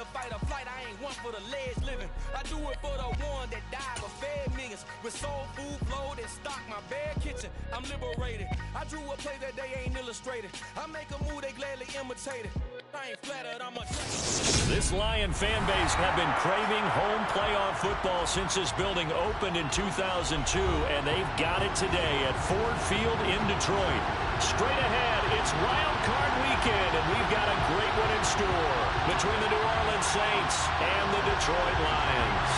either fight or flight. I ain't one for the ledge living. I do it for the one that died or fed millions. With soul food flowed and stocked my bare kitchen. I'm liberated. I drew a play that they ain't illustrated. I make a move they gladly imitate it. I ain't flattered, I'm a... This Lion fan base have been craving home playoff football since this building opened in 2002, and they've got it today at Ford Field in Detroit. Straight ahead, it's Wild Card Weekend, and we've got a great one in store between the New Orleans Saints and the Detroit Lions.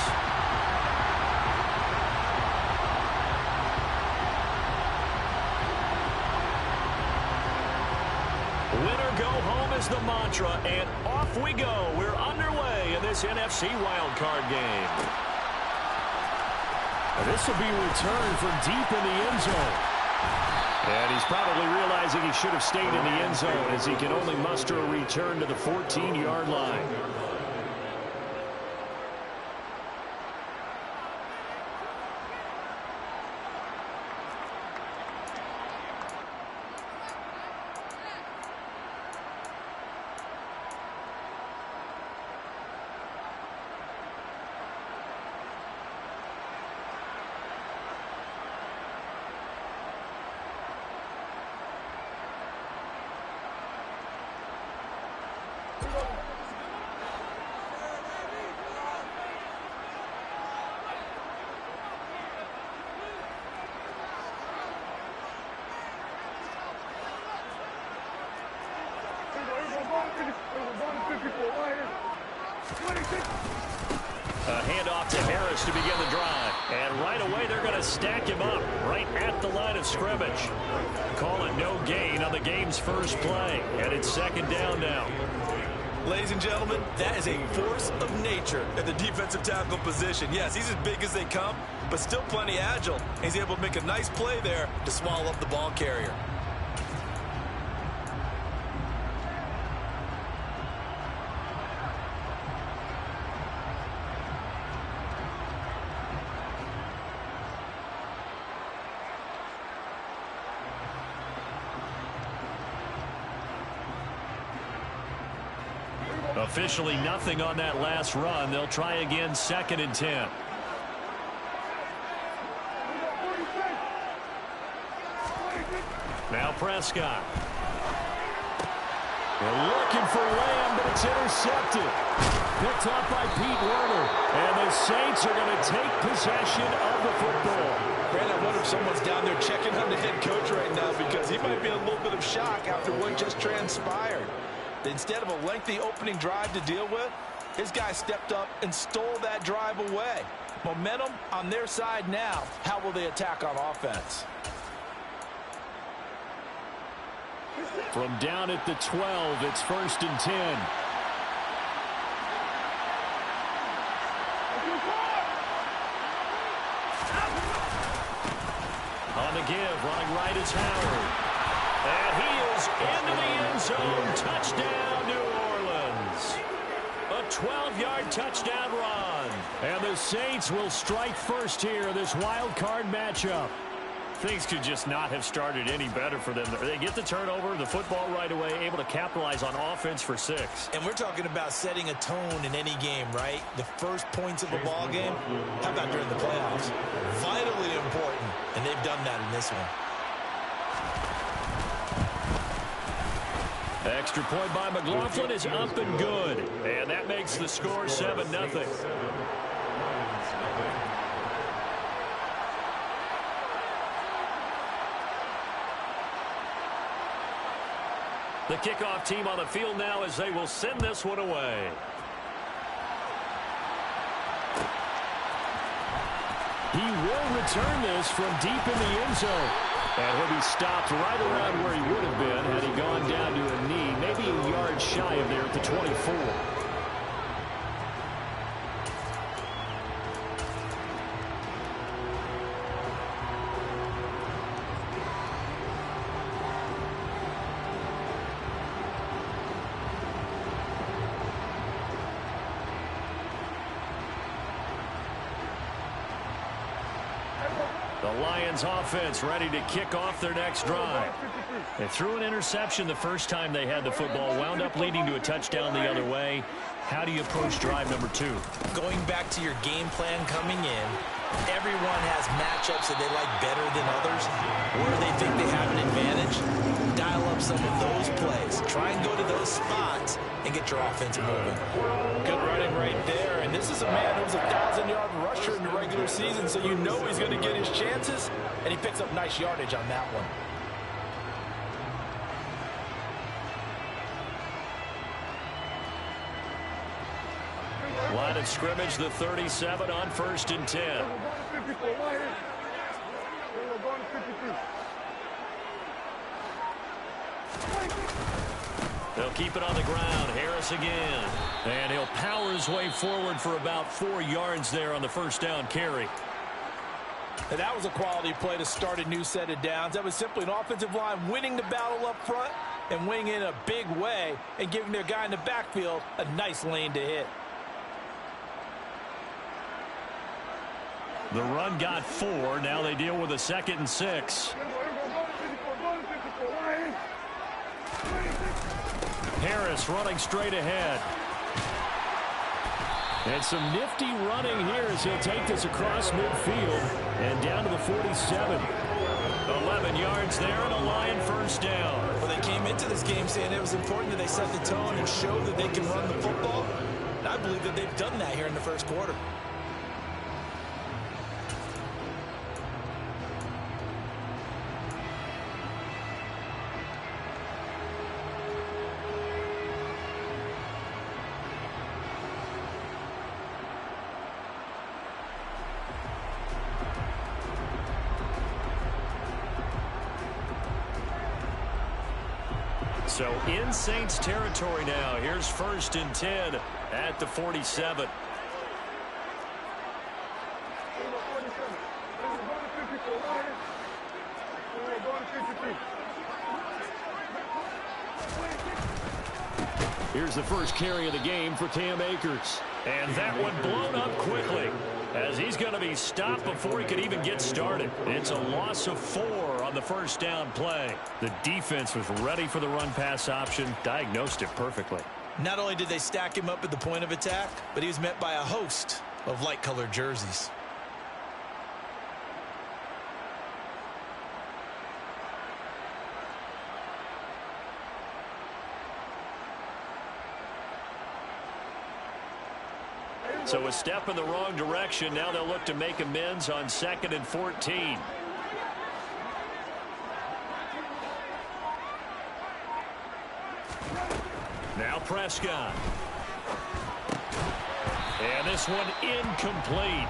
Winner go home is the mantra, and off we go. We're underway in this NFC wildcard game. This will be returned from deep in the end zone. And he's probably realizing he should have stayed in the end zone as he can only muster a return to the 14-yard line. A handoff to Harris to begin the drive. And right away, they're going to stack him up right at the line of scrimmage. Call it no gain on the game's first play. And it's second down now. Ladies and gentlemen, that is a force of nature at the defensive tackle position. Yes, he's as big as they come, but still plenty agile. He's able to make a nice play there to swallow up the ball carrier. Officially nothing on that last run. They'll try again, 2nd and 10. Now Prescott. They're looking for Lamb, but it's intercepted. Picked off by Pete Werner. And the Saints are going to take possession of the football. Brandon, I wonder if someone's down there checking on the head coach right now because he might be in a little bit of shock after what just transpired. Instead of a lengthy opening drive to deal with, his guy stepped up and stole that drive away. Momentum on their side now. How will they attack on offense? From down at the 12, it's 1st and 10. On the give, running right is Howard. And he is into the end zone. Touchdown, New Orleans. A 12-yard touchdown run. And the Saints will strike first here, this wild card matchup. Things could just not have started any better for them. They get the turnover, the football right away, able to capitalize on offense for 6. And we're talking about setting a tone in any game, right? The first points of a ball game, how about during the playoffs? Vitally important, and they've done that in this one. Extra point by McLaughlin is up and good. And that makes the score 7-0. The kickoff team on the field now as they will send this one away. He will return this from deep in the end zone. And he'll be stopped right around where he would have been had he gone down to a knee, maybe a yard shy of there at the 24. The Lions offense ready to kick off their next drive. They threw an interception the first time they had the football, wound up leading to a touchdown the other way. How do you approach drive number 2? Going back to your game plan coming in, everyone has matchups that they like better than others. Where they think they have an advantage, dial up some of those plays. Try and go to those spots and get your offense moving. Good running right there. And this is a man who's a 1,000-yard rusher in the regular season, so you know he's going to get his chances, and he picks up nice yardage on that one. Line of scrimmage, the 37 on 1st and 10. They'll keep it on the ground. Harris again. And he'll power his way forward for about 4 yards there on the first down carry. And that was a quality play to start a new set of downs. That was simply an offensive line winning the battle up front and winning in a big way and giving their guy in the backfield a nice lane to hit. The run got 4. Now they deal with a 2nd and 6. Harris running straight ahead. And some nifty running here as he'll take this across midfield and down to the 47. 11 yards there and a Lion first down. Well, they came into this game saying it was important that they set the tone and show that they can run the football. And I believe that they've done that here in the first quarter. So in Saints territory now. Here's 1st and 10 at the 47. Here's the first carry of the game for Cam Akers. And that one blown up quickly as he's going to be stopped before he could even get started. It's a loss of 4 on the first down play. The defense was ready for the run-pass option, diagnosed it perfectly. Not only did they stack him up at the point of attack, but he was met by a host of light-colored jerseys. So a step in the wrong direction. Now they'll look to make amends on 2nd and 14. Now Prescott. And this one incomplete.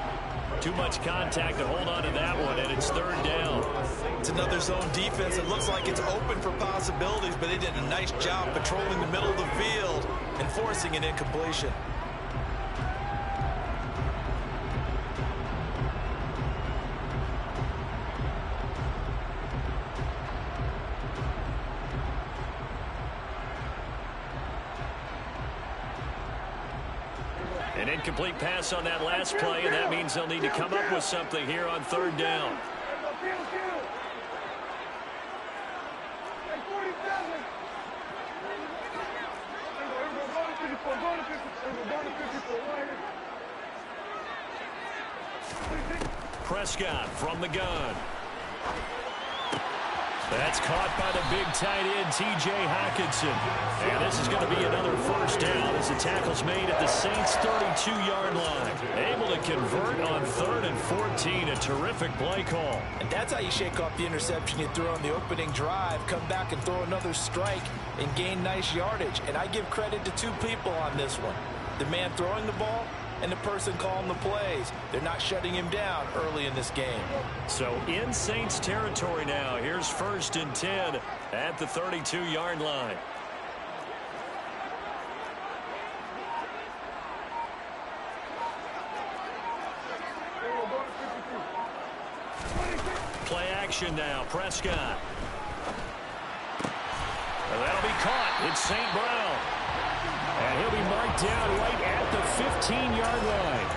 Too much contact to hold on to that one, and it's 3rd down. It's another zone defense. It looks like it's open for possibilities, but they did a nice job patrolling the middle of the field and forcing an incompletion. An incomplete pass on that last play, and that means they'll need to come up with something here on 3rd down. Prescott from the gun. That's caught by the big tight end, T.J. Hockenson. And this is going to be another first down as the tackle's made at the Saints' 32-yard line. Able to convert on 3rd and 14. A terrific play call. And that's how you shake off the interception you threw on the opening drive, come back and throw another strike and gain nice yardage. And I give credit to 2 people on this one. The man throwing the ball and the person calling the plays. They're not shutting him down early in this game. So in Saints territory now. Here's 1st and 10 at the 32-yard line. Play action now. Prescott. And that'll be caught. It's St. Brown. And he'll be marked down right at the 15-yard line.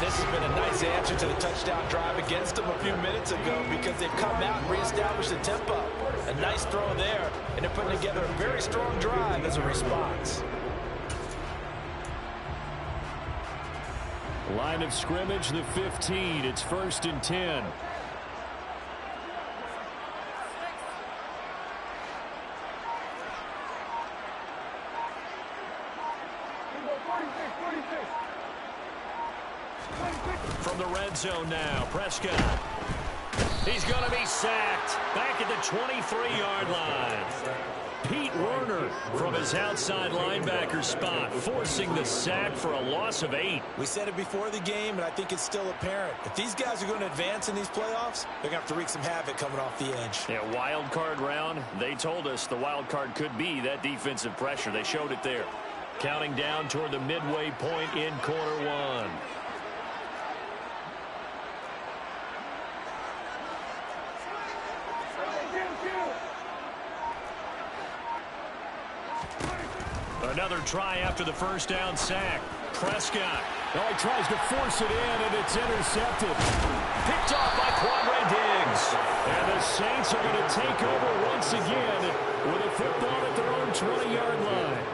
This has been a nice answer to the touchdown drive against them a few minutes ago because they've come out and reestablished the tempo. A nice throw there, and they're putting together a very strong drive as a response. Line of scrimmage, the 15. It's 1st and 10. From the red zone now, Prescott. He's going to be sacked back at the 23-yard line. Pete Werner from his outside linebacker spot, forcing the sack for a loss of 8. We said it before the game, and I think it's still apparent. If these guys are going to advance in these playoffs, they're going to have to wreak some havoc coming off the edge. Yeah, wild card round. They told us the wild card could be that defensive pressure. They showed it there. Counting down toward the midway point in quarter one. Another try after the first down sack. Prescott. Oh, he tries to force it in, and it's intercepted. Picked off by Quandre Diggs. And the Saints are going to take over once again with a football at their own 20-yard line.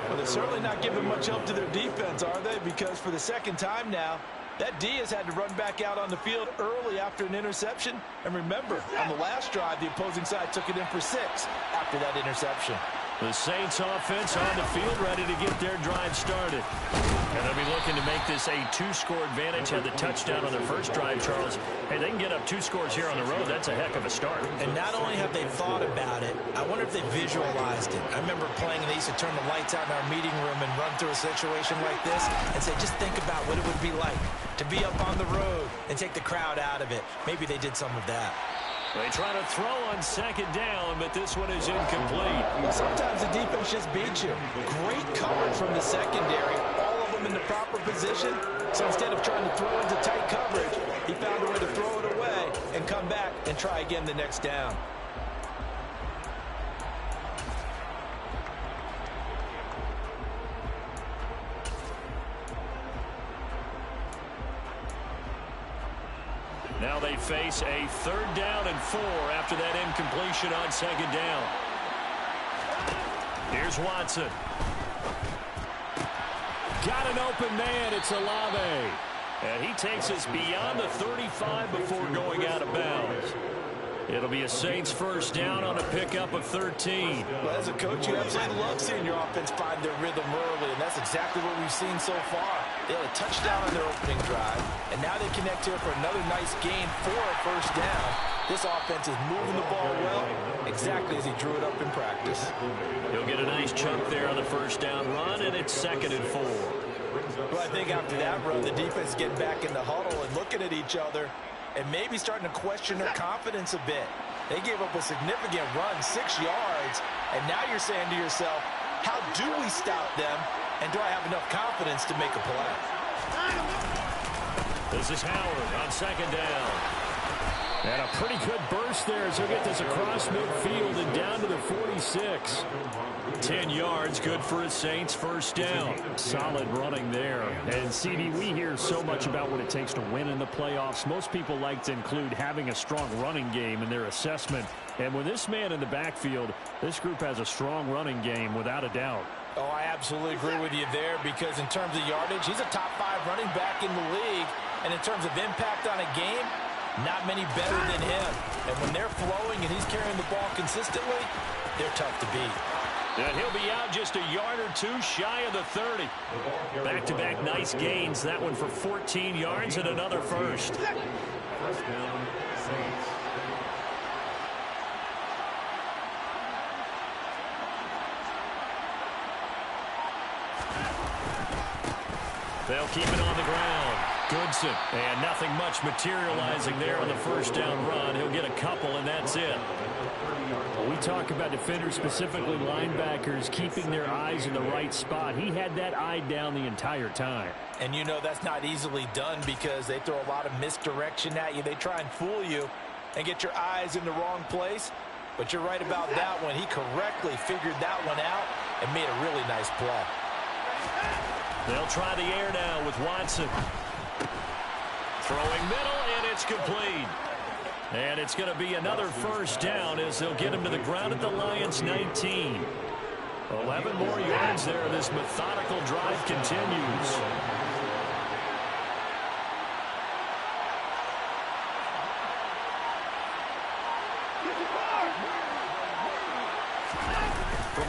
Well, they're certainly not giving much help to their defense, are they? Because for the second time now, that D has had to run back out on the field early after an interception. And remember, on the last drive, the opposing side took it in for 6 after that interception. The Saints offense on the field ready to get their drive started. And they'll be looking to make this a 2-score advantage. Had the touchdown on their first drive, Charles. Hey, they can get up 2 scores here on the road. That's a heck of a start. And not only have they thought about it, I wonder if they visualized it. I remember playing, and they used to turn the lights out in our meeting room and run through a situation like this and say, just think about what it would be like to be up on the road and take the crowd out of it. Maybe they did some of that. They try to throw on second down, but this one is incomplete. Well, sometimes the defense just beats you. Great coverage from the secondary, all of them in the proper position. So instead of trying to throw into tight coverage, he found a way to throw it away and come back and try again the next down. Now they face a 3rd down and 4 after that incompletion on second down. Here's Watson. Got an open man. It's Olave. And he takes us beyond the 35 before going out of bounds. It'll be a Saints first down on a pickup of 13. Well, as a coach, you absolutely love seeing your offense find their rhythm early, and that's exactly what we've seen so far. They had a touchdown on their opening drive, and now they connect here for another nice gain for a first down. This offense is moving the ball well, exactly as he drew it up in practice. He'll get a nice chunk there on the first down run, and it's 2nd and 4. Well, I think after that run, the defense is getting back in the huddle and looking at each other and maybe starting to question their confidence a bit. They gave up a significant run, 6 yards, and now you're saying to yourself, how do we stop them, and do I have enough confidence to make a play? This is Howard on second down. And a pretty good burst there as he'll get this across midfield and down to the 46. 10 yards, good for a Saints first down. Solid running there. And, CD, we hear so much about what it takes to win in the playoffs. Most people like to include having a strong running game in their assessment. And with this man in the backfield, this group has a strong running game without a doubt. Oh, I absolutely agree with you there because in terms of yardage, he's a top 5 running back in the league. And in terms of impact on a game, not many better than him. And when they're flowing and he's carrying the ball consistently, they're tough to beat. And he'll be out just a yard or 2 shy of the 30. Back-to-back nice gains. That one for 14 yards and another first. First down, Saints. They'll keep it on the ground. Goodson. And nothing much materializing there on the first down run. He'll get a couple, and that's it. We talk about defenders, specifically linebackers, keeping their eyes in the right spot. He had that eye down the entire time. And you know that's not easily done because they throw a lot of misdirection at you. They try and fool you and get your eyes in the wrong place. But you're right about that one. He correctly figured that one out and made a really nice play. They'll try the air now with Watson. Throwing middle, and it's complete. And it's going to be another first down as they'll get him to the ground at the Lions' 19. 11 more yards there. This methodical drive continues.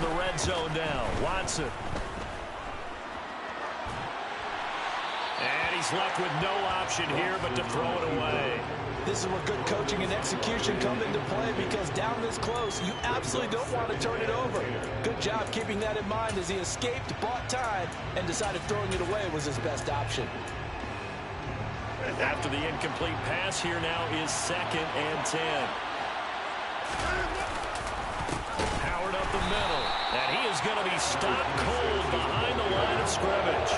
the red zone now. Watson. And he's left with no option here but to throw it away. This is where good coaching and execution come into play, because down this close, you absolutely don't want to turn it over. Good job keeping that in mind as he escaped, bought time, and decided throwing it away was his best option. After the incomplete pass, here now is 2nd and 10. Howard up the middle, and he is going to be stopped cold behind the line of scrimmage.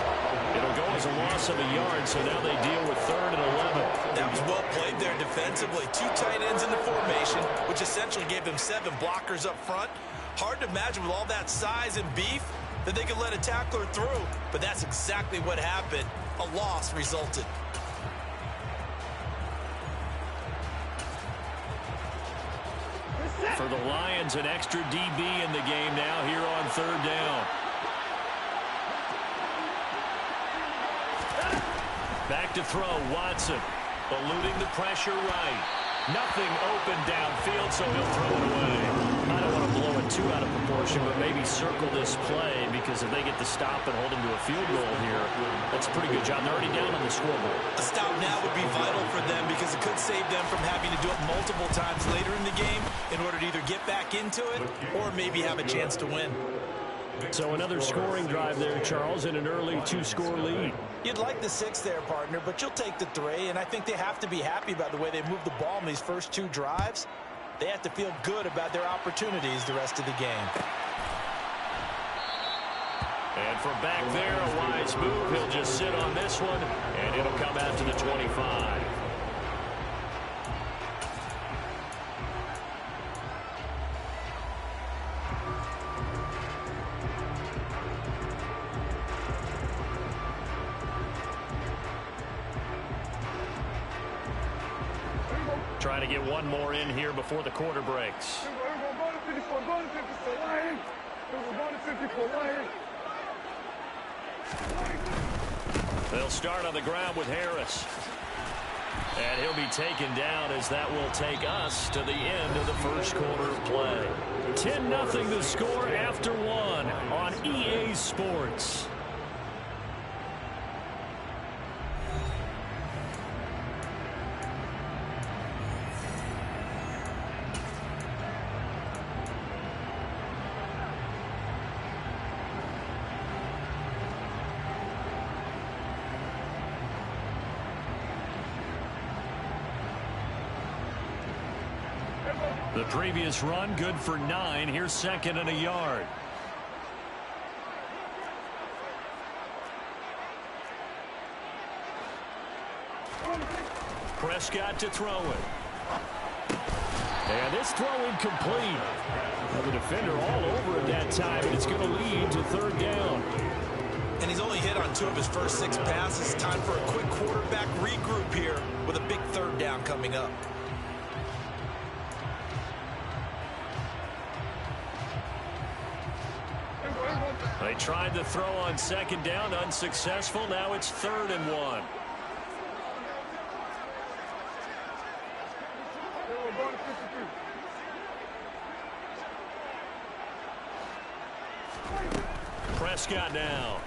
It'll go as a loss of a yard, so now they deal with 3rd and 11. That was well played there defensively. 2 tight ends in the formation, which essentially gave them 7 blockers up front. Hard to imagine with all that size and beef that they could let a tackler through, but that's exactly what happened. A loss resulted. For the Lions, an extra DB in the game now here on 3rd down. Back to throw, Watson. Eluding the pressure right. Nothing open downfield, so he'll throw it away. I don't want to blow it too out of proportion, but maybe circle this play, because if they get the stop and hold him to a field goal here, that's a pretty good job. They're already down on the scoreboard. A stop now would be vital for them, because it could save them from having to do it multiple times later in the game in order to either get back into it or maybe have a chance to win. So another scoring drive there, Charles, and an early 2-score lead. You'd like the 6 there, partner, but you'll take the 3, and I think they have to be happy about the way they moved the ball in these first 2 drives. They have to feel good about their opportunities the rest of the game. And from back there, a wise move. He'll just sit on this one, and it'll come out to the 25. Trying to get one more in here before the quarter breaks. They'll start on the ground with Harris. And he'll be taken down, as that will take us to the end of the first quarter of play. 10-0 the score after 1 on EA Sports. The previous run, good for 9. Here's 2nd and a yard. Prescott to throw it. And this throw incomplete. Well, the defender all over it that time, and it's going to lead to 3rd down. And he's only hit on 2 of his first 6 passes. Time for a quick quarterback regroup here with a big 3rd down coming up. They tried to throw on 2nd down, unsuccessful. Now it's 3rd and 1. Prescott now.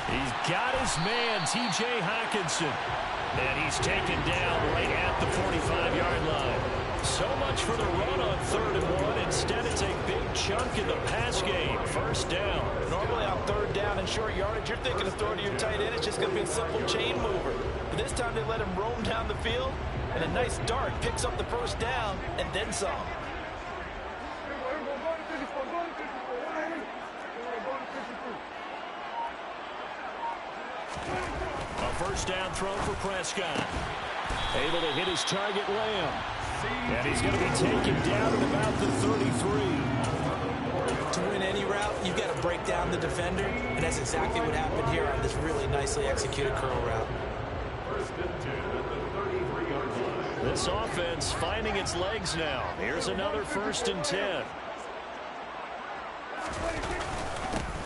He's got his man, T.J. Hockenson. And he's taken down right at the 45-yard line. So much for the run on 3rd and 1. Instead, it's a big chunk in the pass game. 1st down. Normally on 3rd down and short yardage, you're thinking of throwing to your tight end. It's just going to be a simple chain mover. But this time they let him roam down the field, and a nice dart picks up the 1st down and then some. A 1st down throw for Prescott. Able to hit his target, Lamb. And he's going to be taken down at about the 33. To win any route, you've got to break down the defender, and that's exactly what happened here on this really nicely executed curl route. This offense finding its legs now. Here's another 1st and 10.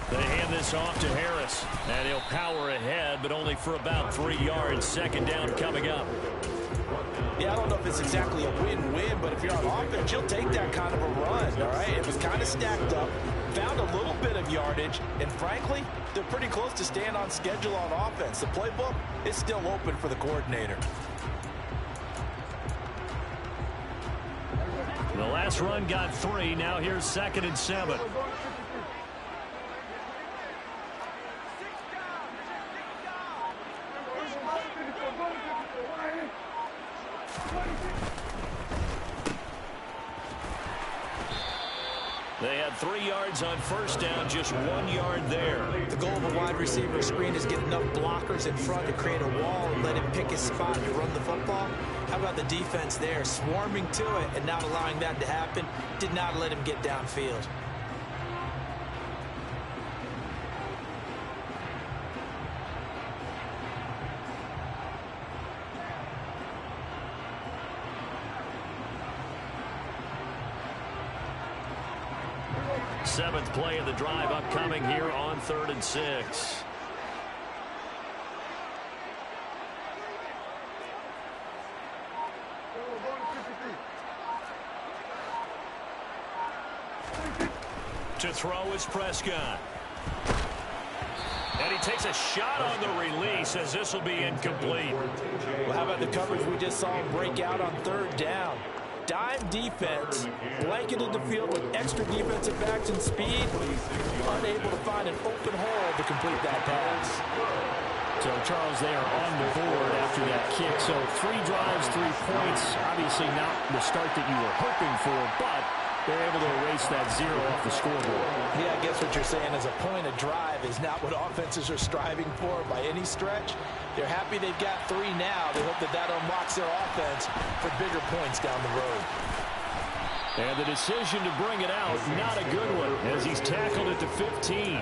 They hand this off to Harris, and he'll power ahead, but only for about 3 yards. 2nd down coming up. Yeah, I don't know if it's exactly a win-win, but if you're on offense, you'll take that kind of a run, all right? It was kind of stacked up, found a little bit of yardage, and frankly, they're pretty close to staying on schedule on offense. The playbook is still open for the coordinator. The last run got 3. Now here's 2nd and 7. They had 3 yards on first down, just 1 yard there. The goal of a wide receiver screen is get enough blockers in front to create a wall and let him pick his spot to run the football. How about the defense there, swarming to it and not allowing that to happen? Did not let him get downfield. Seventh play of the drive upcoming here on 3rd and 6. To throw is Prescott. And he takes a shot on the release as this will be incomplete. Well, how about the coverage we just saw him break out on 3rd down? Dime defense, blanketed the field with extra defensive backs and speed, unable to find an open hole to complete that pass. So, Charles, they are on the board after that kick. So 3 drives, 3 points. Obviously not the start that you were hoping for, but they're able to erase that 0 off the scoreboard. Yeah, I guess what you're saying is a point of drive is not what offenses are striving for by any stretch. They're happy they've got 3 now. They hope that that unlocks their offense for bigger points down the road. And the decision to bring it out, not a good one, as he's tackled at the 15.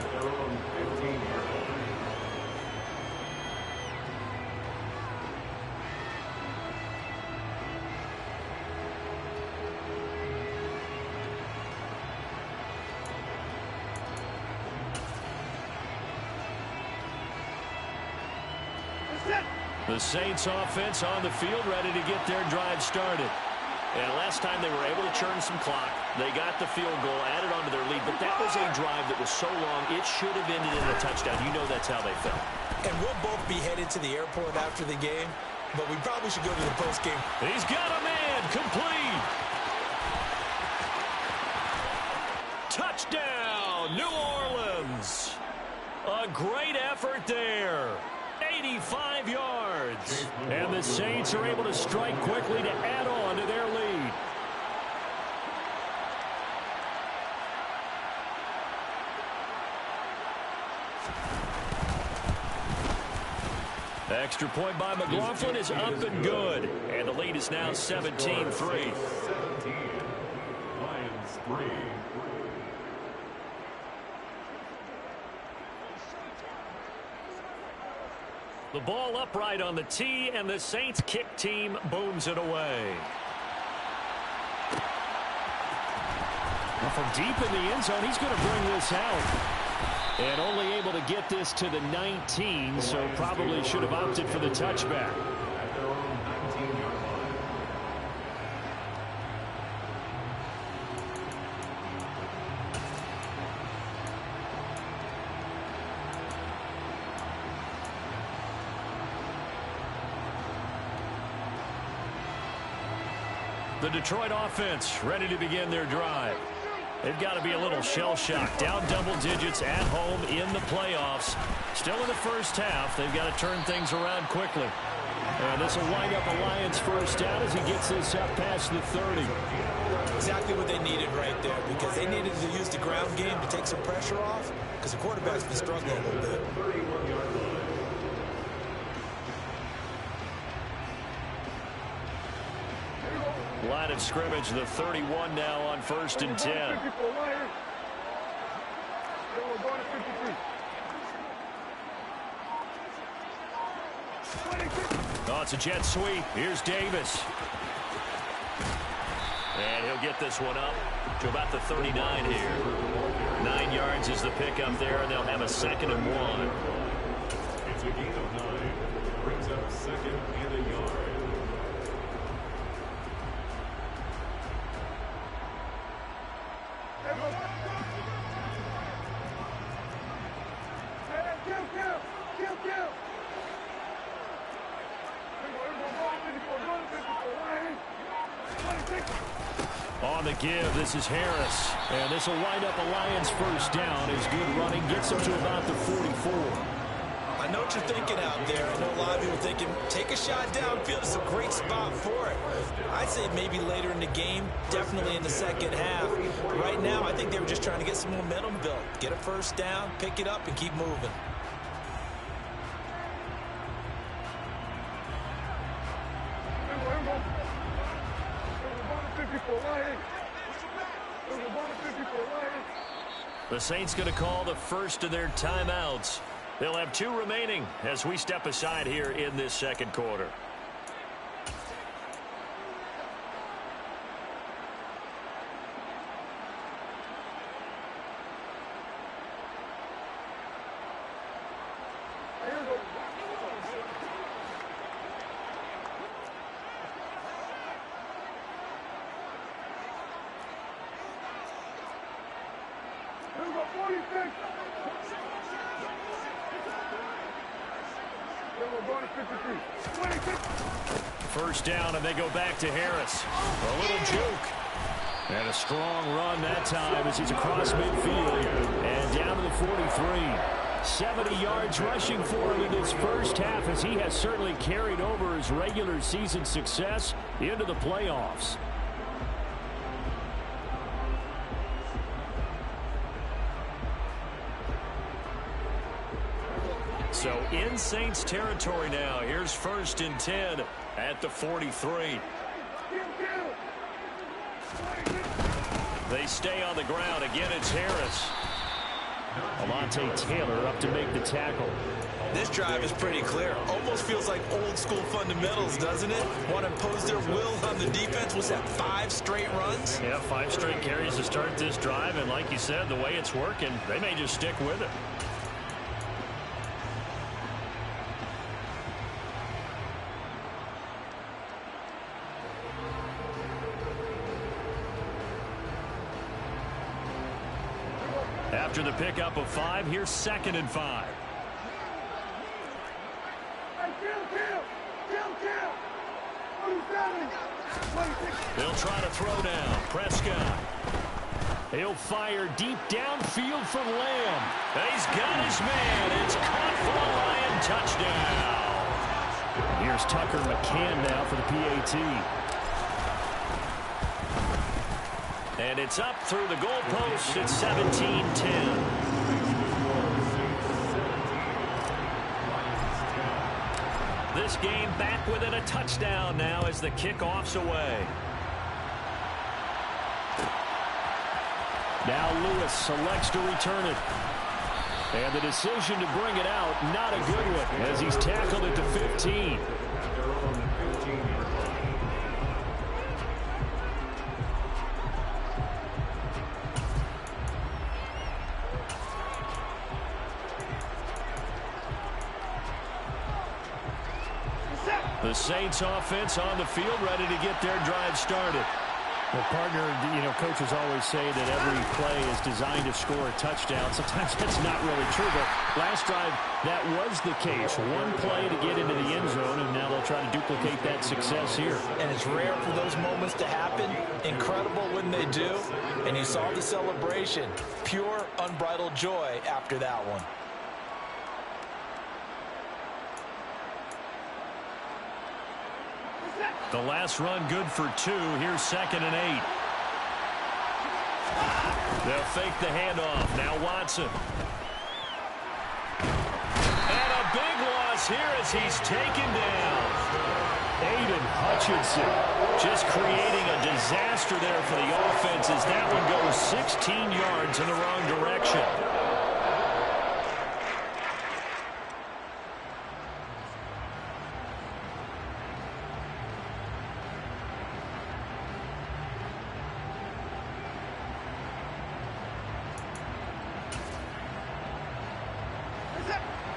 The Saints offense on the field, ready to get their drive started. And last time they were able to churn some clock. They got the field goal, added on to their lead, but that was a drive that was so long, it should have ended in a touchdown. You know that's how they felt. And we'll both be headed to the airport after the game, but we probably should go to the postgame. He's got a man, complete. Touchdown, New Orleans. A great effort there. 85 yards. And the Saints are able to strike quickly to add on to their lead. Extra point by McLaughlin is up and good. And the lead is now 17-3. 17, Lions 3. The ball upright on the tee, and the Saints kick team booms it away. Well, from deep in the end zone, he's going to bring this out. And only able to get this to the 19, so probably should have opted for the touchback. The Detroit offense ready to begin their drive. They've got to be a little shell-shocked. Down double digits at home in the playoffs. Still in the first half. They've got to turn things around quickly. And this will wind up a Lions first down as he gets this up past the 30. Exactly what they needed right there, because they needed to use the ground game to take some pressure off, because the quarterback's been struggling a little bit. Line of scrimmage, the 31 now on 1st and 10. Oh, it's a jet sweep. Here's Davis. And he'll get this one up to about the 39 here. 9 yards is the pickup there, and they'll have a 2nd and 1. It's a gain of 9. Brings up 2nd and a yard. On the give, this is Harris. And this will wind up a Lions first down. His good running gets him to about the 44. I know what you're thinking out there. I know a lot of people are thinking, take a shot downfield. It's a great spot for it. I'd say maybe later in the game, definitely in the second half. Right now, I think they were just trying to get some momentum built. Get a first down, pick it up, and keep moving. The Saints going to call the first of their timeouts. They'll have 2 remaining as we step aside here in this second quarter. First down, and they go back to Harris. A little juke. And a strong run that time as he's across midfield and down to the 43. 70 yards rushing for him in his first half, as he has certainly carried over his regular season success into the playoffs. So in Saints territory now. Here's 1st and 10 at the 43. They stay on the ground. Again, it's Harris. Alontae Taylor up to make the tackle. This drive is pretty clear. Almost feels like old school fundamentals, doesn't it? Want to impose their will on the defense. Was that 5 straight runs? Yeah, 5 straight carries to start this drive. And like you said, the way it's working, they may just stick with it. After the pickup of 5, here's 2nd and 5. They'll try to throw down. Prescott. He'll fire deep downfield from Lamb. He's got his man. It's caught for a Lion touchdown. Here's Tucker McCann now for the PAT. And it's up through the goalpost. It's 17-10. This game back within a touchdown now as the kickoff's away. Now Lewis selects to return it. And the decision to bring it out, not a good one, as he's tackled at the 15. The Saints offense on the field, ready to get their drive started. Well, partner, coaches always say that every play is designed to score a touchdown. Sometimes that's not really true, but last drive, that was the case. One play to get into the end zone, and now they'll try to duplicate that success here. And it's rare for those moments to happen. Incredible when they do. And you saw the celebration. Pure, unbridled joy after that one. The last run good for 2. Here's 2nd and 8. They'll fake the handoff. Now Watson. And a big loss here as he's taken down. Aiden Hutchinson just creating a disaster there for the offense as that one goes 16 yards in the wrong direction.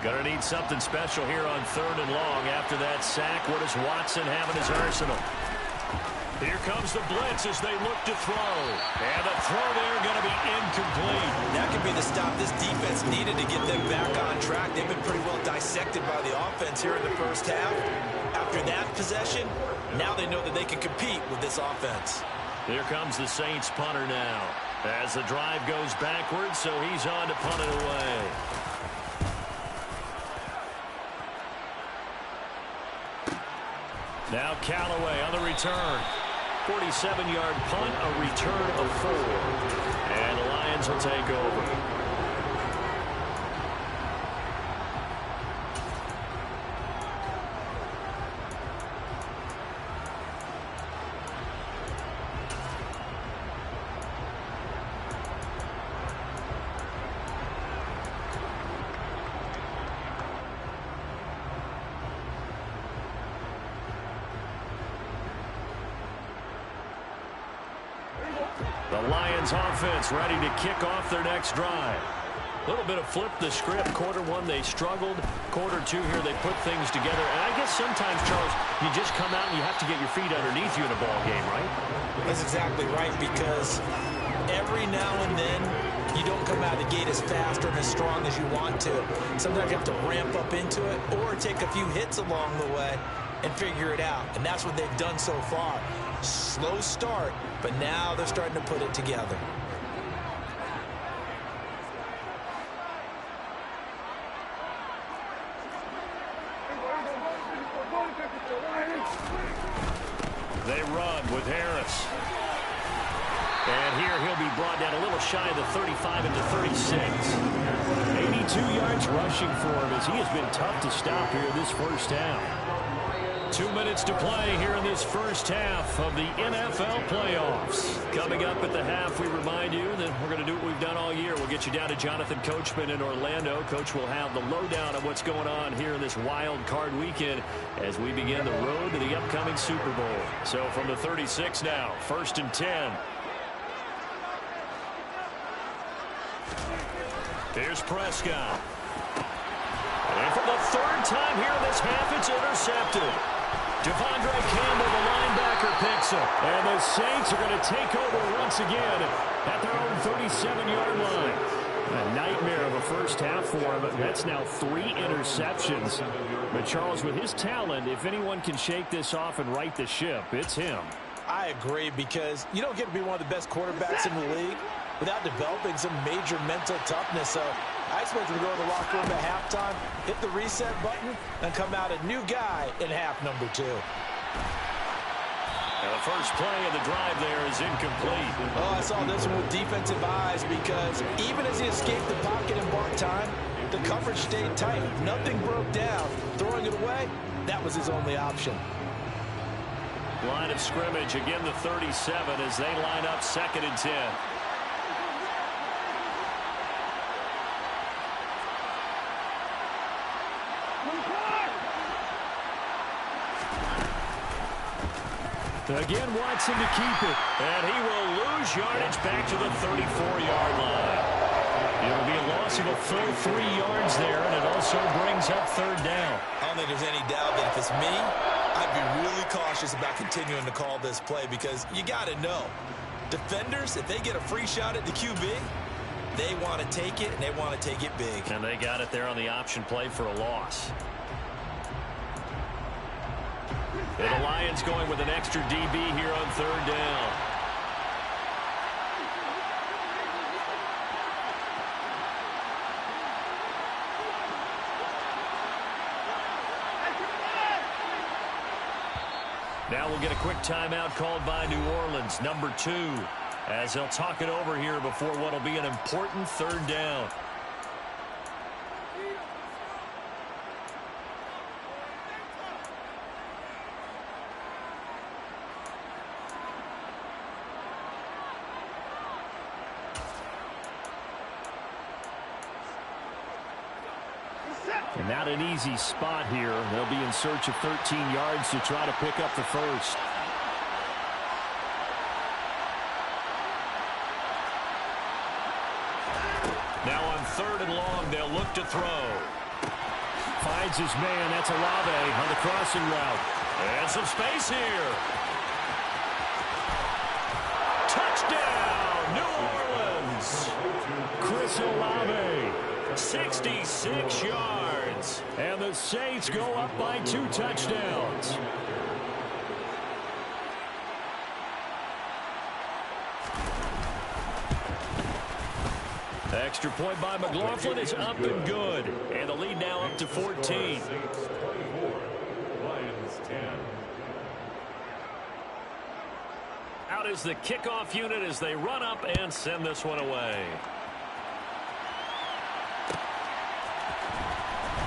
Gonna need something special here on 3rd and long. After that sack, what does Watson have in his arsenal? Here comes the blitz as they look to throw. And the throw there going to be incomplete. That could be the stop this defense needed to get them back on track. They've been pretty well dissected by the offense here in the first half. After that possession, now they know that they can compete with this offense. Here comes the Saints punter now. As the drive goes backwards, so he's on to punt it away. Now Callaway on the return. 47-yard punt, a return of 4. And the Lions will take over. The Lions offense ready to kick off their next drive. A little bit of flip the script. Quarter one, they struggled. Quarter two here, they put things together. And I guess sometimes, Charles, you just come out and you have to get your feet underneath you in a ball game, right? That's exactly right, because every now and then you don't come out of the gate as fast or as strong as you want to. Sometimes you have to ramp up into it or take a few hits along the way and figure it out. And that's what they've done so far. Slow start, but now they're starting to put it together. They run with Harris. And here he'll be brought down a little shy of the 35 into 36. 82 yards rushing for him as he has been tough to stop here this first half. 2 minutes to play here in this first half of the NFL playoffs. Coming up at the half, we remind you that we're going to do what we've done all year. We'll get you down to Jonathan Coachman in Orlando. Coach will have the lowdown of what's going on here in this wild card weekend as we begin the road to the upcoming Super Bowl. So from the 36 now, 1st and 10. Here's Prescott. And for the third time here in this half, it's intercepted. Devondre Campbell, the linebacker, picks up. And the Saints are going to take over once again at their own 37-yard line. A nightmare of a first half for him. That's now 3 interceptions. But Charles, with his talent, if anyone can shake this off and right the ship, it's him. I agree, because you don't get to be one of the best quarterbacks in the league without developing some major mental toughness. So I expect him to go to the locker room at halftime, hit the reset button, and come out a new guy in half number 2. And the first play of the drive there is incomplete. Oh, I saw this one with defensive eyes, because even as he escaped the pocket and bought time, the coverage stayed tight. Nothing broke down. Throwing it away, that was his only option. Line of scrimmage, again the 37 as they line up 2nd and 10. Again, Watson to keep it. And he will lose yardage back to the 34-yard line. It'll be a loss of a full 3 yards there, and it also brings up 3rd down. I don't think there's any doubt that if it's me, I'd be really cautious about continuing to call this play, because you got to know, defenders, if they get a free shot at the QB, they want to take it, and they want to take it big. And they got it there on the option play for a loss. And the Lions going with an extra DB here on 3rd down. Now we'll get a quick timeout called by New Orleans, number 2, as they'll talk it over here before what will be an important 3rd down. And not an easy spot here. They'll be in search of 13 yards to try to pick up the first. Now on 3rd and long, they'll look to throw. Finds his man. That's Olave on the crossing route. And some space here. Chris Olave. 66 yards. And the Saints go up by 2 touchdowns. Extra point by McLaughlin is up and good. And the lead now up to 14. Lions 10. Out is the kickoff unit as they run up and send this one away.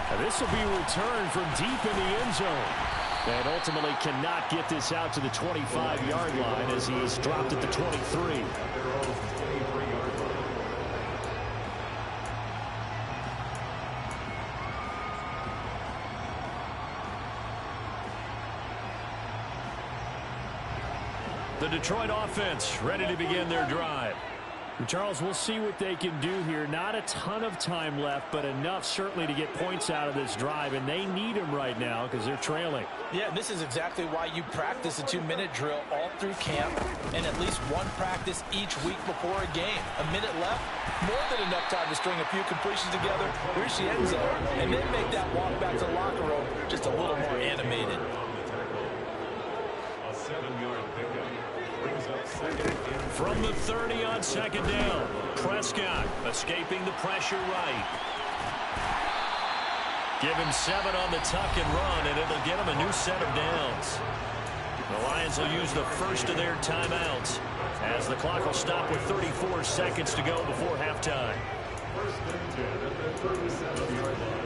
And this will be returned from deep in the end zone. And ultimately cannot get this out to the 25-yard line as he's dropped at the 23. The Detroit offense ready to begin their drive. Charles, we'll see what they can do here. Not a ton of time left, but enough certainly to get points out of this drive, and they need them right now because they're trailing. Yeah, this is exactly why you practice a 2-minute drill all through camp and at least one practice each week before a game. A minute left, more than enough time to string a few completions together, reach the end zone, and then make that walk back to the locker room just a little more animated. A 7-yard pickup. Brings up second. From the 30 on second down, Prescott escaping the pressure right. Give him 7 on the tuck and run, and it'll get him a new set of downs. The Lions will use the first of their timeouts as the clock will stop with 34 seconds to go before halftime. First and 10 at the 37-yard line.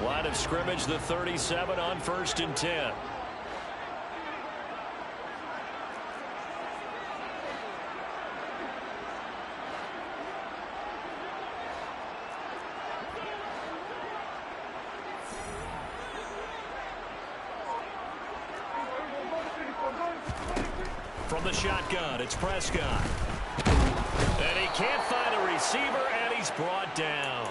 Line of scrimmage, the 37 on 1st and 10. From the shotgun, it's Prescott. And he can't find a receiver, and he's brought down.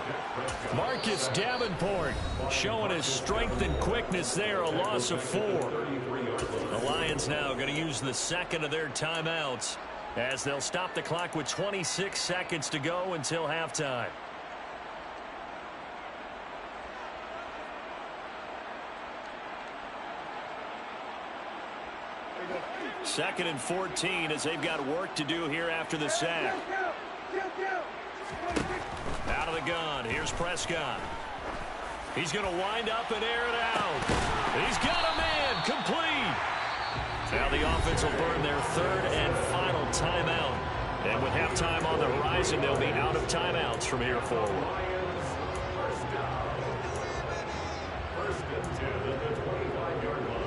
Marcus Davenport showing his strength and quickness there, a loss of 4. The Lions now going to use the second of their timeouts as they'll stop the clock with 26 seconds to go until halftime. Second and 14 as they've got work to do here after the sack. Out of the gun, here's Prescott. He's going to wind up and air it out. He's got a man, complete. Now the offense will burn their third and final timeout. And with halftime on the horizon, they'll be out of timeouts from here forward. First and 10 at the 25-yard line.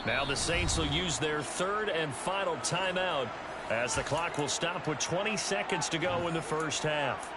Now the Saints will use their third and final timeout as the clock will stop with 20 seconds to go in the first half.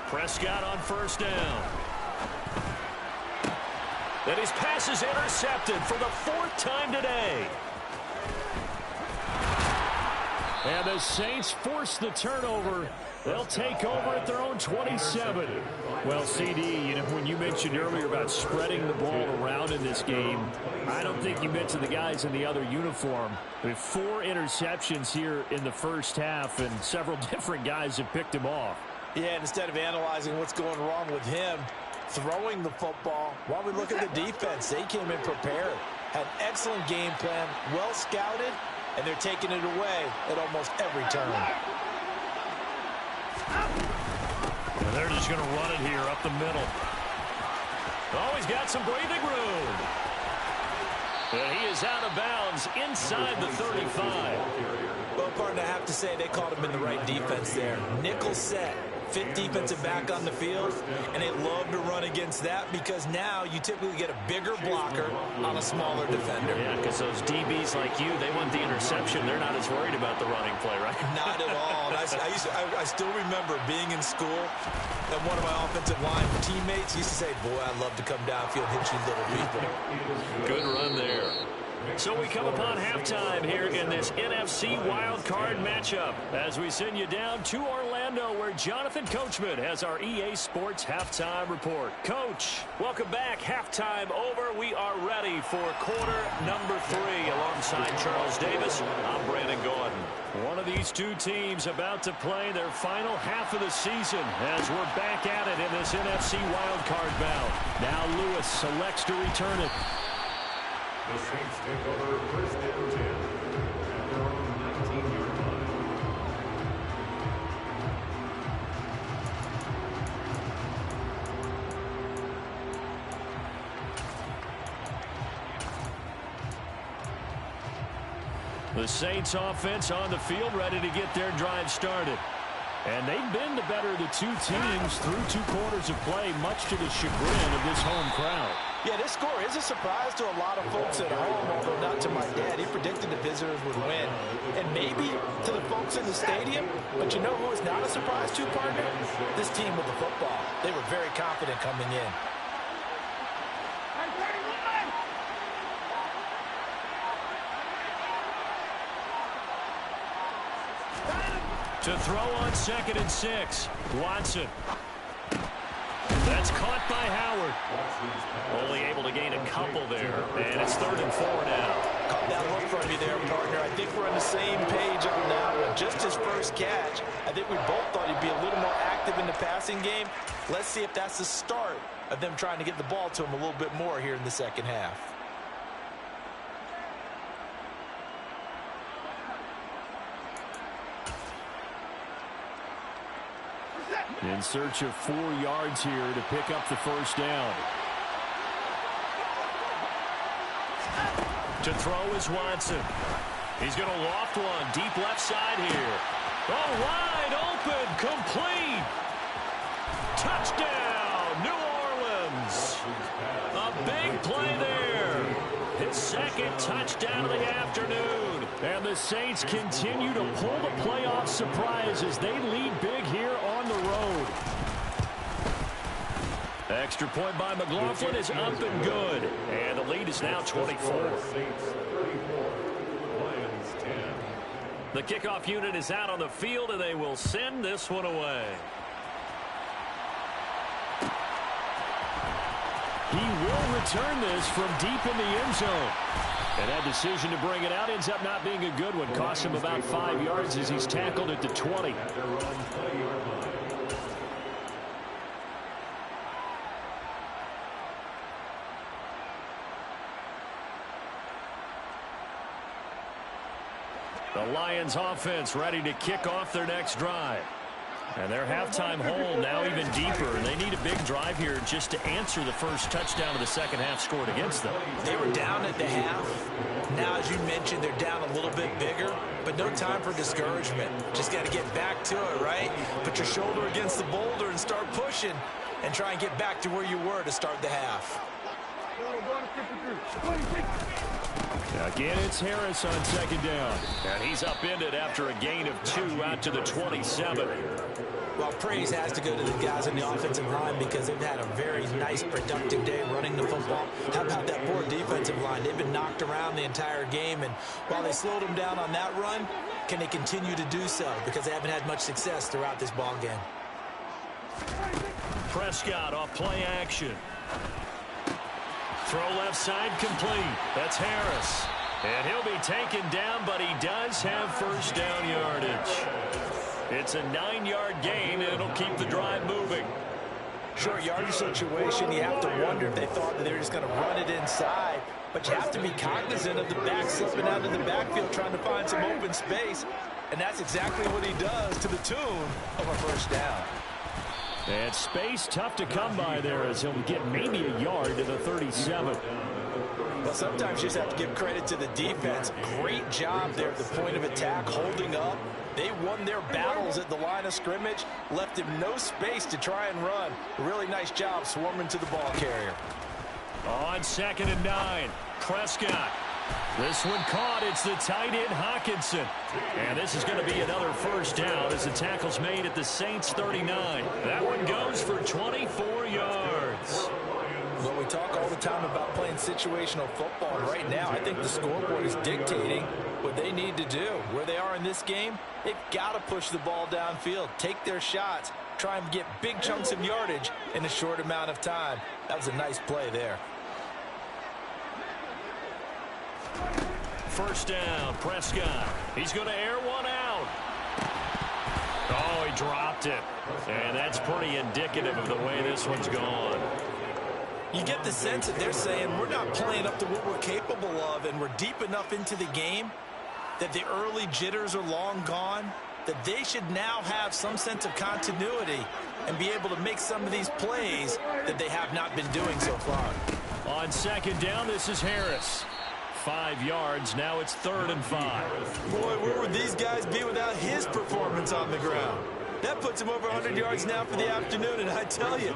Prescott on first down. And his pass is intercepted for the 4th time today. And the Saints force the turnover They'll take over at their own 27. Well, CD, when you mentioned earlier about spreading the ball around in this game, I don't think you mentioned the guys in the other uniform. With 4 interceptions here in the first half, and several different guys have picked him off. Yeah, and instead of analyzing what's going wrong with him, throwing the football, while we look at the defense, they came in prepared, had an excellent game plan, well scouted, and they're taking it away at almost every turn. And they're just going to run it here up the middle. Oh, he's got some breathing room. And he is out of bounds inside the 35. Well, partner, I have to say they caught him in the right defense there. Nickel set. 5th defensive back on the field, and they love to run against that because now you typically get a bigger blocker on a smaller defender. Yeah, because those DBs like you, they want the interception. They're not as worried about the running play, right? Not at all. And I still remember being in school, and one of my offensive line teammates used to say, boy, I'd love to come downfield and hit you little people. Good run there. So we come upon halftime here in this NFC wildcard matchup as we send you down to Orlando where Jonathan Coachman has our EA Sports halftime report. Coach, welcome back. Halftime over. We are ready for quarter number 3 alongside Charles Davis. I'm Brandon Gordon. One of these two teams about to play their final half of the season as we're back at it in this NFC wildcard bout. Now Lewis selects to return it. The Saints take over 1st and 10 at their own 19-yard line. The Saints offense on the field ready to get their drive started. And they've been the better of the two teams through 2 quarters of play, much to the chagrin of this home crowd. Yeah, this score is a surprise to a lot of folks at home, although not to my dad. He predicted the visitors would win. And maybe to the folks in the stadium, but you know who is not a surprise to, partner? This team with the football. They were very confident coming in. To throw on 2nd and 6. Watson. That's caught by Howard. Only able to gain a couple there. And it's 3rd and 4 now. Caught that look from you there, partner. I think we're on the same page on that one. Just his first catch. I think we both thought he'd be a little more active in the passing game. Let's see if that's the start of them trying to get the ball to him a little bit more here in the second half. In search of 4 yards here to pick up the first down. To throw is Watson. He's going to loft one deep left side here. Oh, wide open, complete. Touchdown, New Orleans. A big play there. His 2nd touchdown of the afternoon. And the Saints continue to pull the playoff surprise as they lead big here on the road. Extra point by McLaughlin is up and good. And the lead is now 24. Saints 34, Lions 10. The kickoff unit is out on the field, and they will send this one away. He will return this from deep in the end zone. And that decision to bring it out ends up not being a good one. Cost him about 5 yards as he's tackled at the 20. At their own 20-yard line. The Lions offense ready to kick off their next drive. And their halftime hole now even deeper. And they need a big drive here just to answer the first touchdown of the second half scored against them. They were down at the half. Now, as you mentioned, they're down a little bit bigger, but no time for discouragement. Just got to get back to it, right? Put your shoulder against the boulder and start pushing and try and get back to where you were to start the half. Again, it's Harris on second down. And he's upended after a gain of 2 out to the 27. Well, praise has to go to the guys in the offensive line because they've had a very nice, productive day running the football. How about that poor defensive line? They've been knocked around the entire game, and while they slowed them down on that run, can they continue to do so? Because they haven't had much success throughout this ball game. Prescott off play action. Throw left side complete. That's Harris. And he'll be taken down, but he does have first down yardage. It's a 9-yard gain, and it'll keep the drive moving. Short yardage situation, you have to wonder if they thought that they were just going to run it inside. But you have to be cognizant of the back slipping out of the backfield trying to find some open space. And that's exactly what he does to the tune of a first down. And space tough to come by there as he'll get maybe a yard to the 37. Well, sometimes you just have to give credit to the defense. Great job there at the point of attack, holding up. They won their battles at the line of scrimmage, left him no space to try and run. Really nice job swarming to the ball carrier. On 2nd and 9, Prescott. This one caught. It's the tight end, Hawkinson. And this is going to be another first down as the tackle's made at the Saints 39. That one goes for 24 yards. Well, we talk all the time about playing situational football. And right now, I think the scoreboard is dictating what they need to do. Where they are in this game, they've got to push the ball downfield, take their shots, try and get big chunks of yardage in a short amount of time. That was a nice play there. First down, Prescott. He's going to air one out. Oh, he dropped it. And that's pretty indicative of the way this one's gone. You get the sense that they're saying we're not playing up to what we're capable of, and we're deep enough into the game that the early jitters are long gone, that they should now have some sense of continuity and be able to make some of these plays that they have not been doing so far. On 2nd down, this is Harris. 5 yards. Now it's 3rd and 5. Boy, where would these guys be without his performance on the ground? That puts him over 100 yards now for the afternoon, and I tell you,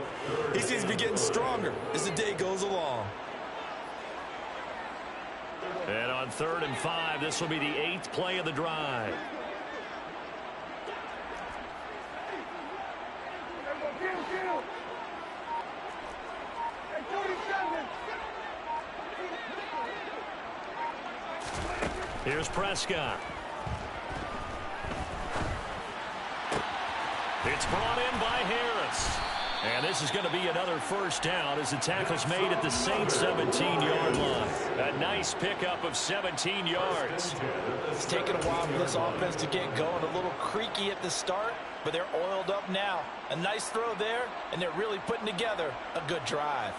he seems to be getting stronger as the day goes along. And on 3rd and 5, this will be the 8th play of the drive. Here's Prescott. It's brought in by Harris. And this is going to be another first down as the tackle's made at the Saints 17-yard line. A nice pickup of 17 yards. It's taken a while for this offense to get going. A little creaky at the start, but they're oiled up now. A nice throw there, and they're really putting together a good drive.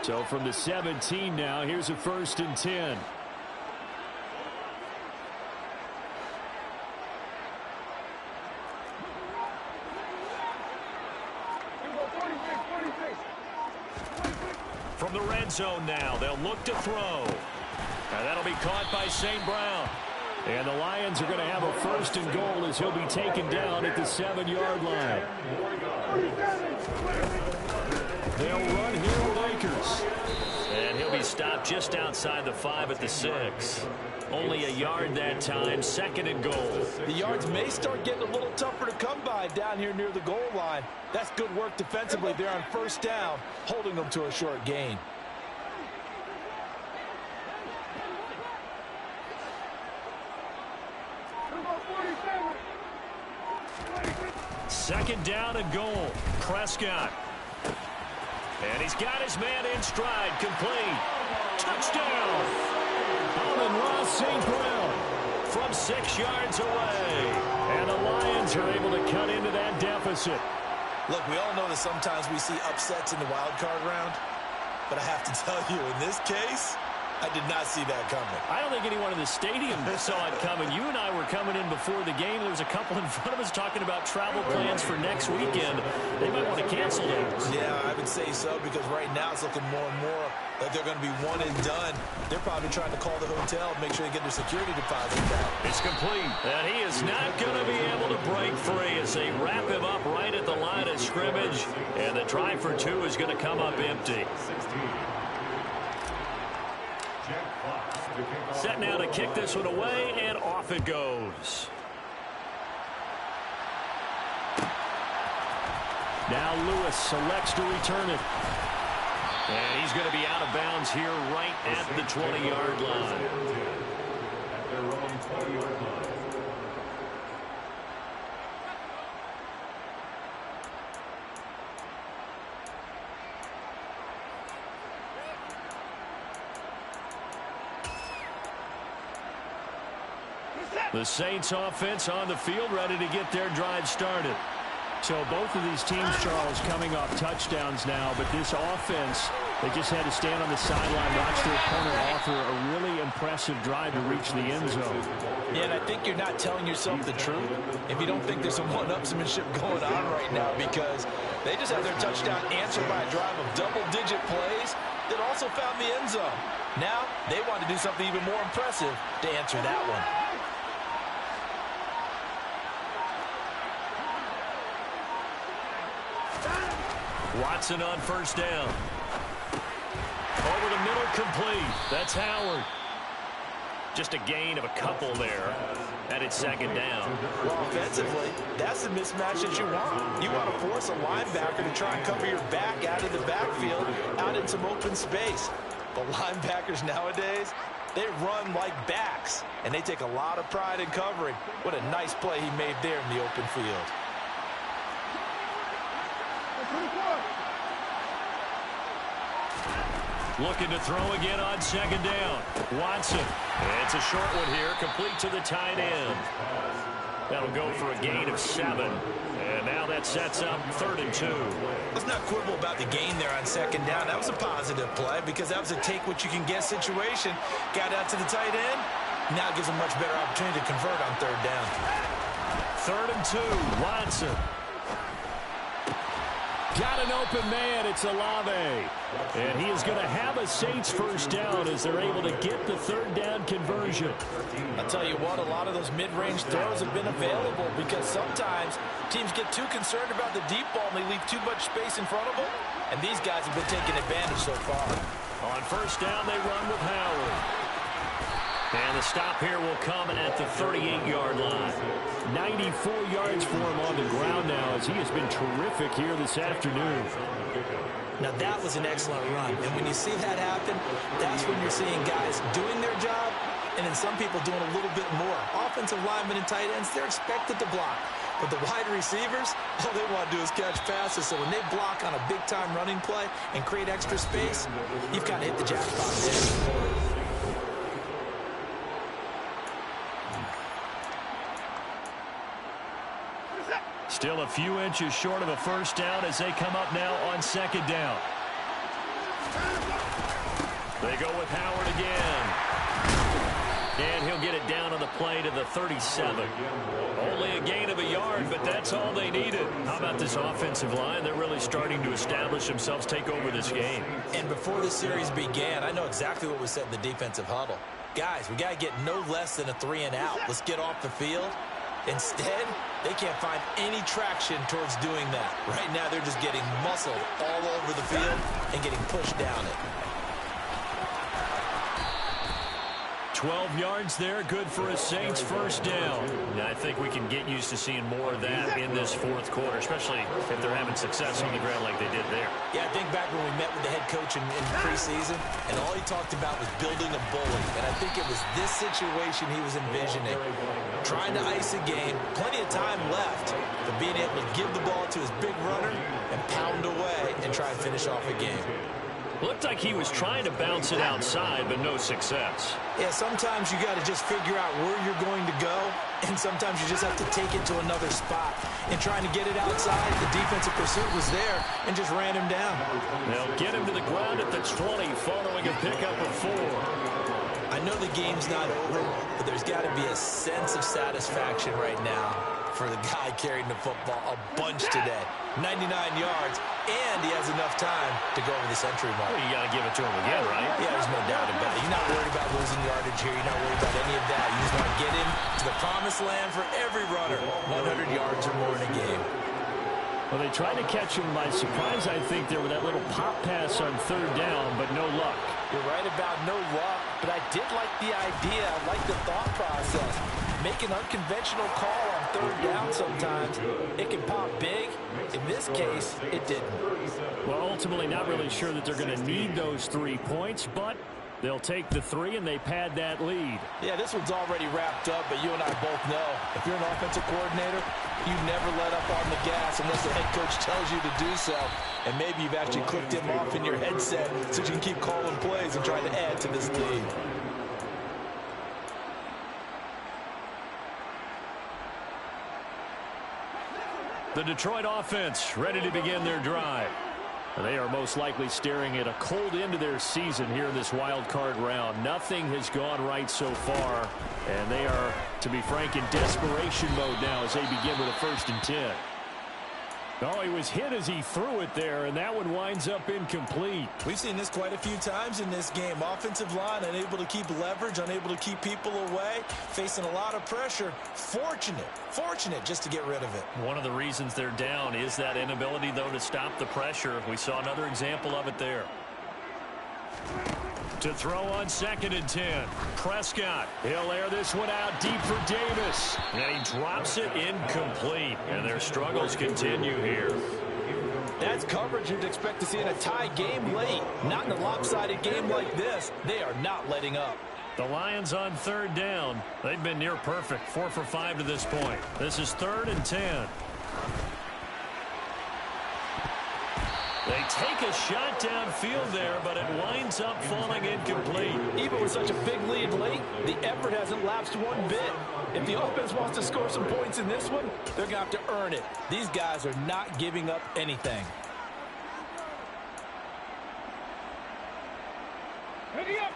So from the 17 now, here's a 1st and 10. From the red zone now, they'll look to throw. And that'll be caught by St. Brown. And the Lions are going to have a 1st and goal as he'll be taken down at the 7-yard line. They'll run here with Akers. And he'll be stopped just outside the 5 at the 6. Only a yard that time, 2nd and goal. The yards may start getting a little tougher to come by down here near the goal line. That's good work defensively there on 1st down, holding them to a short gain. Second down and goal. Prescott. And he's got his man in stride, complete. Touchdown! Amon-Ra St. Brown From 6 yards away. And the Lions are able to cut into that deficit. Look, we all know that sometimes we see upsets in the wild card round, but I have to tell you, in this case, I did not see that coming. I don't think anyone in the stadium saw it coming. You and I were coming in before the game. There was a couple in front of us talking about travel plans for next weekend. They might want to cancel those. Yeah, I would say so, because right now it's looking more and more like they're going to be one and done. They're probably trying to call the hotel, make sure they get their security deposit back. It's complete. And he is not going to be able to break free as they wrap him up right at the line of scrimmage. And the try for two is going to come up empty. Set now to kick this one away, and off it goes. Now Lewis selects to return it. And he's going to be out of bounds here right at the 20-yard line. At their own 20-yard line. The Saints offense on the field, ready to get their drive started. So both of these teams, Charles, coming off touchdowns now, but this offense, they just had to stand on the sideline, watch their opponent offer a really impressive drive to reach the end zone. Yeah, and I think you're not telling yourself the truth if you don't think there's some one-upsmanship going on right now, because they just had their touchdown answered by a drive of double-digit plays that also found the end zone. Now they want to do something even more impressive to answer that one. Watson on first down. Over the middle, complete. That's Howard. Just a gain of a couple there. And it's second down. Well, offensively, that's the mismatch that you want. You want to force a linebacker to try and cover your back out of the backfield, out in some open space. But linebackers nowadays, they run like backs, and they take a lot of pride in covering. What a nice play he made there in the open field. Looking to throw again on second down. Watson. It's a short one here, complete to the tight end. That'll go for a gain of 7. And now that sets up 3rd and 2. Let's not quibble about the gain there on second down. That was a positive play because that was a take-what-you-can-get situation. Got out to the tight end. Now it gives a much better opportunity to convert on 3rd down. 3rd and 2. Watson. Got an open man. It's Olave. And he is going to have a Saints first down as they're able to get the 3rd down conversion. I'll tell you what, a lot of those mid-range throws have been available because sometimes teams get too concerned about the deep ball and they leave too much space in front of them. And these guys have been taking advantage so far. On first down, they run with Howard. And the stop here will come at the 38-yard line. 94 yards for him on the ground now as he has been terrific here this afternoon. Now that was an excellent run. And when you see that happen, that's when you're seeing guys doing their job and then some people doing a little bit more. Offensive linemen and tight ends, they're expected to block. But the wide receivers, all they want to do is catch passes. So when they block on a big-time running play and create extra space, you've got to hit the jackpot there. Still a few inches short of a first down as they come up now on second down. They go with Howard again. And he'll get it down on the play to the 37. Only a gain of a yard, but that's all they needed. How about this offensive line? They're really starting to establish themselves, take over this game. And before the series began, I know exactly what was said in the defensive huddle. Guys, we got to get no less than a 3-and-out. Let's get off the field. Instead, they can't find any traction towards doing that. Right now, they're just getting muscled all over the field and getting pushed down it. 12 yards there, good for a Saints first down. Now, I think we can get used to seeing more of that in this fourth quarter, especially if they're having success on the ground like they did there. Yeah, I think back when we met with the head coach in preseason, and all he talked about was building a bully. And I think it was this situation he was envisioning. Trying to ice a game, plenty of time left, but being able to give the ball to his big runner and pound away and try and finish off a game. Looked like he was trying to bounce it outside, but no success. Yeah, sometimes you got to just figure out where you're going to go, and sometimes you just have to take it to another spot. And trying to get it outside, the defensive pursuit was there and just ran him down. They'll get him to the ground at the 20 following a pickup of 4. I know the game's not over, but there's got to be a sense of satisfaction right now for the guy carrying the football a bunch today. 99 yards, and he has enough time to go over the century mark. Well, you got to give it to him again, right? Yeah, there's no doubt about it. You're not worried about losing yardage here. You're not worried about any of that. You just want to get him to the promised land for every runner. 100 yards or more in a game. Well, they tried to catch him by surprise, I think, there with that little pop pass on 3rd down, but no luck. You're right about no luck, but I did like the idea. I like the thought process. Make an unconventional call on 3rd down sometimes. It can pop big. In this case, it didn't. Well, ultimately not really sure that they're going to need those 3 points, but they'll take the 3 and they pad that lead. Yeah, this one's already wrapped up, but you and I both know if you're an offensive coordinator, you never let up on the gas unless the head coach tells you to do so. And maybe you've actually clicked him off in your headset so you can keep calling plays and trying to add to this lead. The Detroit offense ready to begin their drive. They are most likely staring at a cold end to their season here in this wild card round. Nothing has gone right so far, and they are, to be frank, in desperation mode now as they begin with a 1st and 10. Oh, he was hit as he threw it there, and that one winds up incomplete. We've seen this quite a few times in this game. Offensive line unable to keep leverage, unable to keep people away, facing a lot of pressure. Fortunate just to get rid of it. One of the reasons they're down is that inability, though, to stop the pressure. We saw another example of it there. To throw on 2nd and 10. Prescott. He'll air this one out deep for Davis. And he drops it incomplete. And their struggles continue here. That's coverage you'd expect to see in a tie game late. Not in a lopsided game like this. They are not letting up. The Lions on 3rd down. They've been near perfect. 4 for 5 to this point. This is 3rd and 10. They take a shot downfield there, but it winds up falling incomplete. Even with such a big lead late, the effort hasn't lapsed one bit. If the offense wants to score some points in this one, they're going to have to earn it. These guys are not giving up anything. Ready up!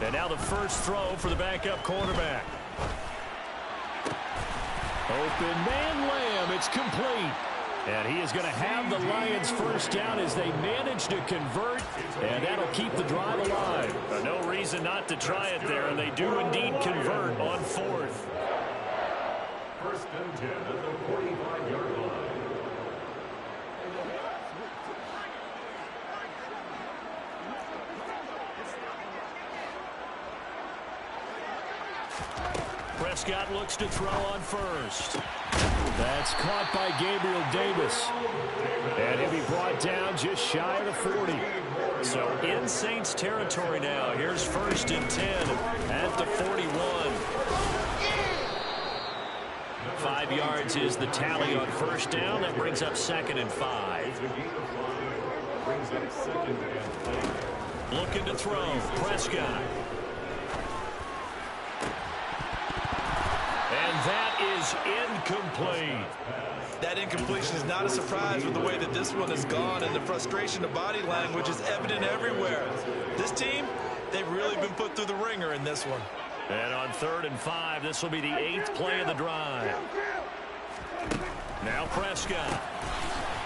And now the first throw for the backup quarterback. Open man Lamb. It's complete. And he is going to have the Lions first down as they manage to convert. And that'll keep the drive alive. No reason not to try it there. And they do indeed convert on 4th. 1st and 10 at the 45-yard line. Prescott looks to throw on 1st. That's caught by Gabriel Davis. And he'll be brought down just shy of the 40. So in Saints territory now. Here's 1st and 10 at the 41. 5 yards is the tally on 1st down. That brings up 2nd and 5. Looking to throw. Prescott. And that is incomplete. That incompletion is not a surprise with the way that this one has gone, and the frustration of body language is evident everywhere. This team, they've really been put through the ringer in this one. And on 3rd and 5, this will be the 8th play of the drive. Now Prescott.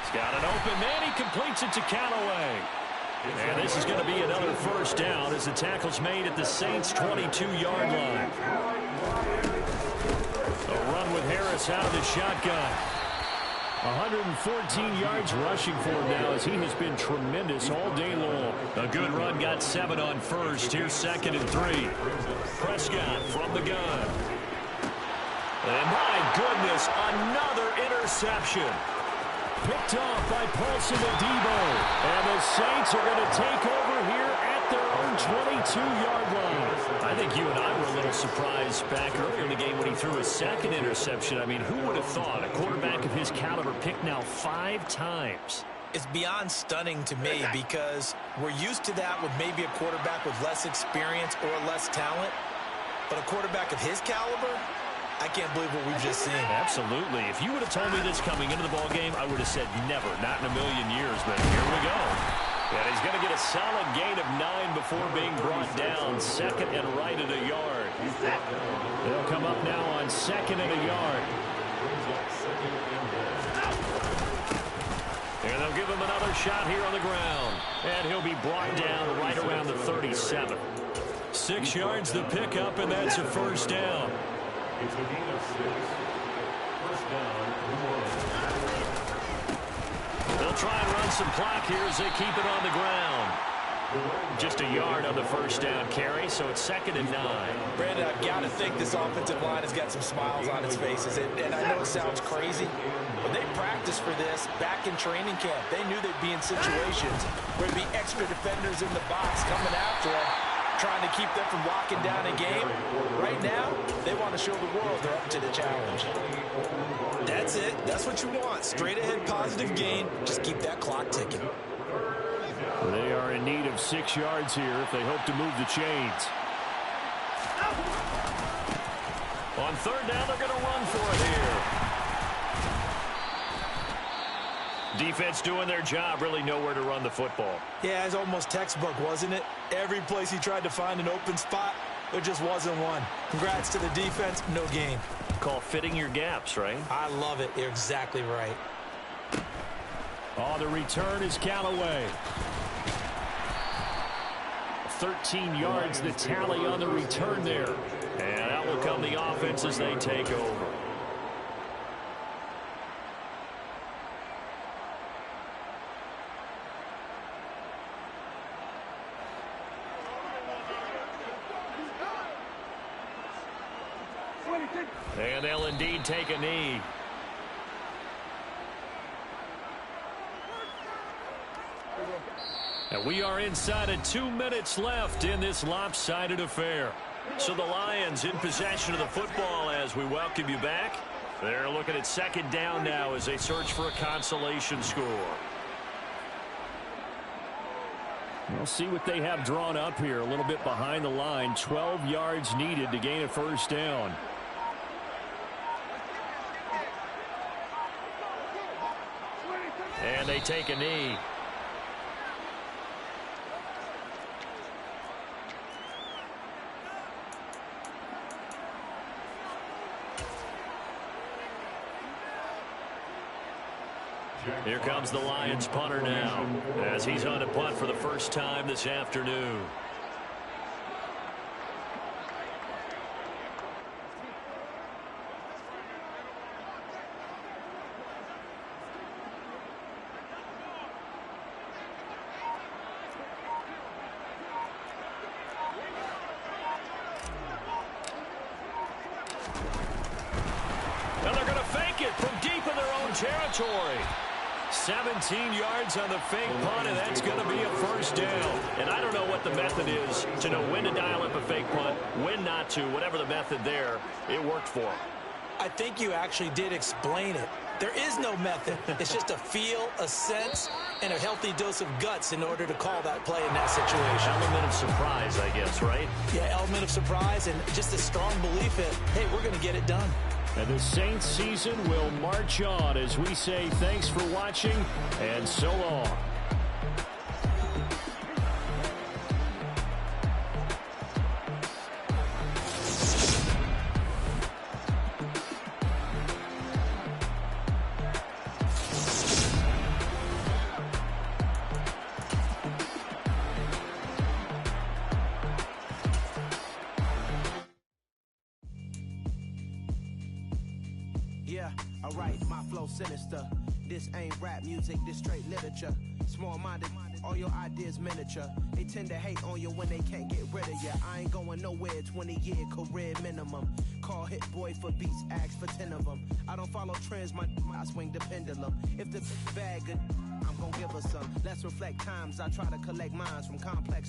He's got an open man. He completes it to Callaway. And this is going to be another first down as the tackle's made at the Saints' 22-yard line. A run with Harris out of the shotgun. 114 yards rushing for him now as he has been tremendous all day long. A good run, got 7 on first. Here's 2nd and 3. Prescott from the gun. And my goodness, another interception. Picked off by Paulson and Debo. And the Saints are going to take over here at their own 2-yard line. I think you and I were a little surprised back earlier in the game when he threw his second interception. I mean, who would have thought a quarterback of his caliber picked now 5 times? It's beyond stunning to me because we're used to that with maybe a quarterback with less experience or less talent. But a quarterback of his caliber, I can't believe what we've just seen. Absolutely. If you would have told me this coming into the ballgame, I would have said never, not in a million years. But here we go. And he's going to get a solid gain of 9 before being brought down. 2nd and right at a yard. They'll come up now on 2nd and a yard. And they'll give him another shot here on the ground. And he'll be brought down right around the 37. 6 yards to pick up, and that's a first down. It's a gain of 6. First down, New Orleans. They'll try and run some clock here as they keep it on the ground. Just a yard on the first down carry, so it's 2nd and 9. Brandon, I've got to think this offensive line has got some smiles on its faces. And I know it sounds crazy, but they practiced for this back in training camp. They knew they'd be in situations where there'd be extra defenders in the box coming after them, trying to keep them from locking down a game. Right now, they want to show the world they're up to the challenge. That's it. That's what you want. Straight ahead positive gain. Just keep that clock ticking. They are in need of 6 yards here if they hope to move the chains. On 3rd down, they're going to run for it here. Defense doing their job, really nowhere to run the football. Yeah, it's almost textbook, wasn't it? Every place he tried to find an open spot, there just wasn't one. Congrats to the defense, no gain. Call fitting your gaps, right? I love it. You're exactly right. Oh, the return is Callaway. 13 yards, the tally on the return there. And out will come the offense as they take over. And they'll indeed take a knee. And we are inside of 2 minutes left in this lopsided affair. So the Lions in possession of the football as we welcome you back. They're looking at 2nd down now as they search for a consolation score. We'll see what they have drawn up here. A little bit behind the line. 12 yards needed to gain a first down. And they take a knee. Here comes the Lions punter now as he's on to punt for the first time this afternoon. And they're going to fake it from deep in their own territory. 17 yards on the fake punt, and that's going to be a first down. And I don't know what the method is to know when to dial up a fake punt, when not to. Whatever the method there, it worked for him. I think you actually did explain it. There is no method. It's just a feel, a sense, and a healthy dose of guts in order to call that play in that situation. Element of surprise, I guess, right? Yeah, element of surprise and just a strong belief that, hey, we're going to get it done. And the Saints season will march on as we say thanks for watching and so long. Yeah, alright, my flow sinister. This ain't rap music, this straight literature. Small-minded, all your ideas miniature. They tend to hate on you when they can't get rid of you. I ain't going nowhere, 20-year career minimum. Call Hit Boy for beats, ask for 10 of them. I don't follow trends, I swing the pendulum. If the bag good, I'm gonna give her some. Let's reflect times, I try to collect minds from complex